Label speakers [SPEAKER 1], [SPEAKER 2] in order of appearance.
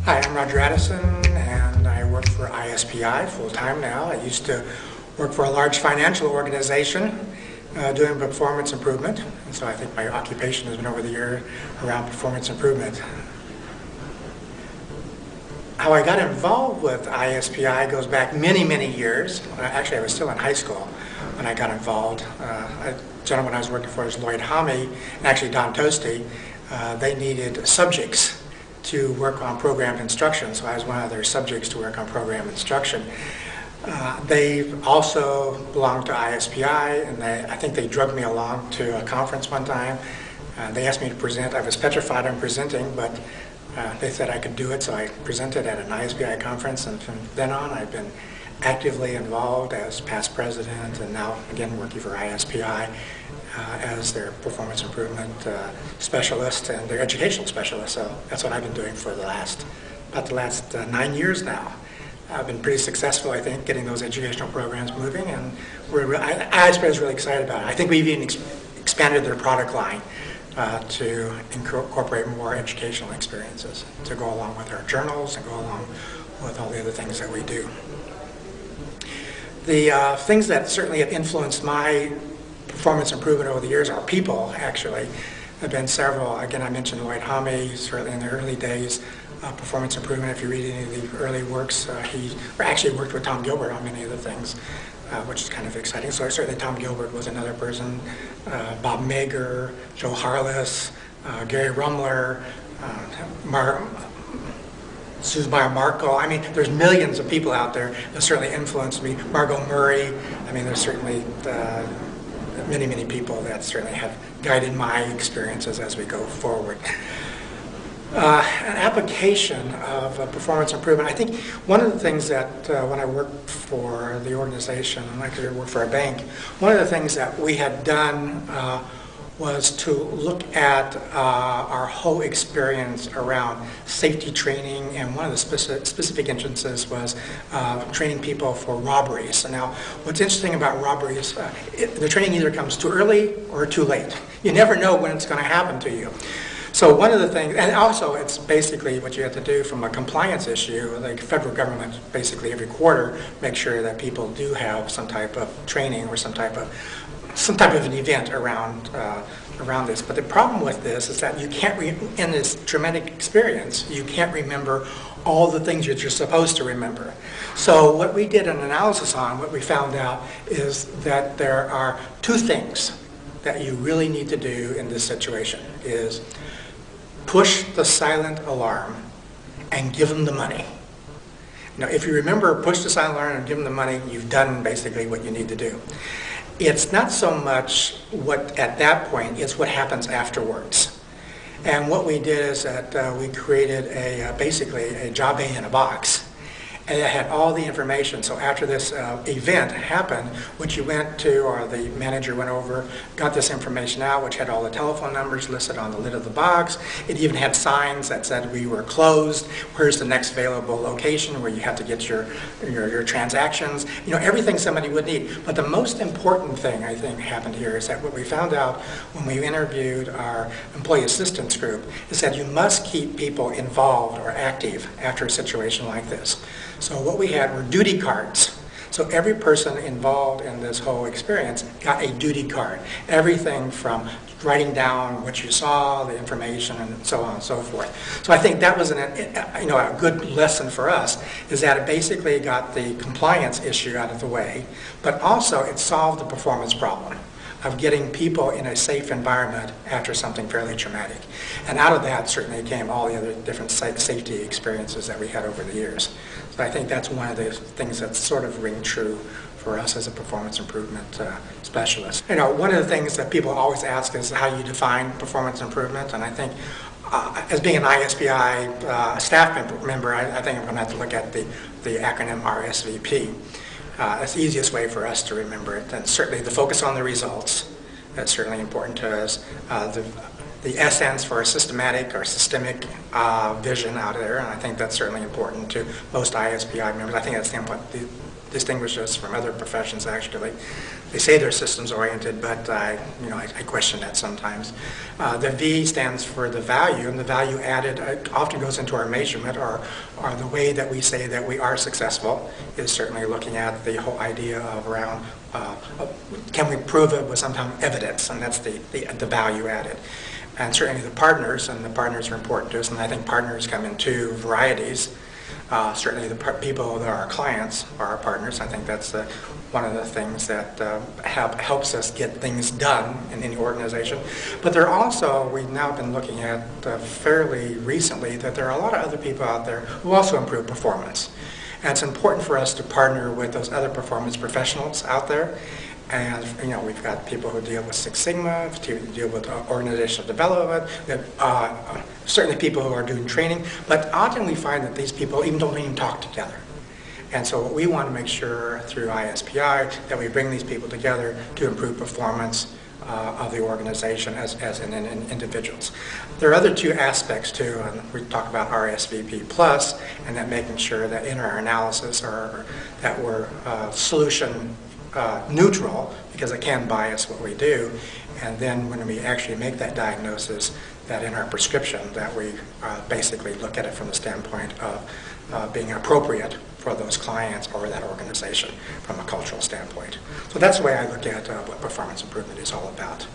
[SPEAKER 1] Hi, I'm Roger Addison, and I work for ISPI full-time now. I used to work for a large financial organization doing performance improvement, and so I think my occupation has been over the year around performance improvement. How I got involved with ISPI goes back many, many years. Actually, I was still in high school when I got involved. A gentleman I was working for was Lloyd Homme, and actually Don Toasty. They needed subjects to work on program instruction, so I was one of their subjects to work on program instruction. They also belonged to ISPI, and I think they drugged me along to a conference one time. They asked me to present. I was petrified on presenting, but they said I could do it, so I presented at an ISPI conference, and from then on I've been actively involved as past president and now again working for ISPI as their performance improvement specialist and their educational specialist. So that's what I've been doing for about the last 9 years now. I've been pretty successful, I think, getting those educational programs moving, and ISPI is really excited about it. I think we've even expanded their product line to incorporate more educational experiences to go along with our journals and go along with all the other things that we do. The things that certainly have influenced my performance improvement over the years are people, actually. There have been several. Again, I mentioned Lloyd Homme, certainly in the early days. Performance improvement, if you read any of the early works, he actually worked with Tom Gilbert on many of the things, which is kind of exciting. So certainly Tom Gilbert was another person. Bob Mager, Joe Harless, Gary Rumler, Susan Marco. I mean, there's millions of people out there that certainly influenced me. Margot Murray. I mean, there's certainly many, many people that certainly have guided my experiences as we go forward. An application of performance improvement. I think one of the things that when I worked for the organization, and I could work for a bank, one of the things that we had done was to look at our whole experience around safety training, and one of the specific instances was training people for robberies. So now, what's interesting about robberies, the training either comes too early or too late. You never know when it's going to happen to you. So one of the things, and also it's basically what you have to do from a compliance issue, like federal government basically every quarter make sure that people do have some type of training or some type of an event around this. But the problem with this is that you can't, in this traumatic experience, you can't remember all the things that you're supposed to remember. So what we did an analysis on, what we found out is that there are two things that you really need to do in this situation is push the silent alarm and give them the money. Now, if you remember, push the silent alarm and give them the money, you've done basically what you need to do. It's not so much what at that point, it's what happens afterwards. And what we did is that we created basically a job A in a box. And it had all the information. So after this event happened, which you went to, or the manager went over, got this information out, which had all the telephone numbers listed on the lid of the box. It even had signs that said we were closed. Where's the next available location where you have to get your transactions? You know, everything somebody would need. But the most important thing I think happened here is that what we found out when we interviewed our employee assistance group is that you must keep people involved or active after a situation like this. So what we had were duty cards. So every person involved in this whole experience got a duty card. Everything from writing down what you saw, the information, and so on and so forth. So I think that was a good lesson for us, is that it basically got the compliance issue out of the way, but also it solved the performance problem of getting people in a safe environment after something fairly traumatic. And out of that certainly came all the other different safety experiences that we had over the years. So I think that's one of the things that sort of ring true for us as a performance improvement specialist. You know, one of the things that people always ask is how you define performance improvement, and I think as being an ISPI staff member, I think I'm going to have to look at the acronym RSVP. That's the easiest way for us to remember it. And certainly the focus on the results, that's certainly important to us. The S stands for systematic or systemic vision out there, and I think that's certainly important to most ISPI members. I think that's the distinguish us from other professions, actually. They say they're systems-oriented, but I question that sometimes. The V stands for the value, and the value added often goes into our measurement, or the way that we say that we are successful is certainly looking at the whole idea of around can we prove it with some kind of evidence, and that's the value added. And certainly the partners, and the partners are important to us, and I think partners come in two varieties. Certainly the people that are our clients are our partners. I think that's one of the things that helps us get things done in any organization. But there are also, we've now been looking at fairly recently, that there are a lot of other people out there who also improve performance. And it's important for us to partner with those other performance professionals out there. And we've got people who deal with Six Sigma, deal with organizational development, certainly people who are doing training, but often we find that these people don't even talk together. And so we want to make sure through ISPI that we bring these people together to improve performance of the organization as in individuals. There are other two aspects too, and we talk about RSVP plus, and that making sure that in our analysis that we're solution neutral, because it can bias what we do, and then when we actually make that diagnosis, that in our prescription that we basically look at it from the standpoint of being appropriate for those clients or that organization from a cultural standpoint. So that's the way I look at what performance improvement is all about.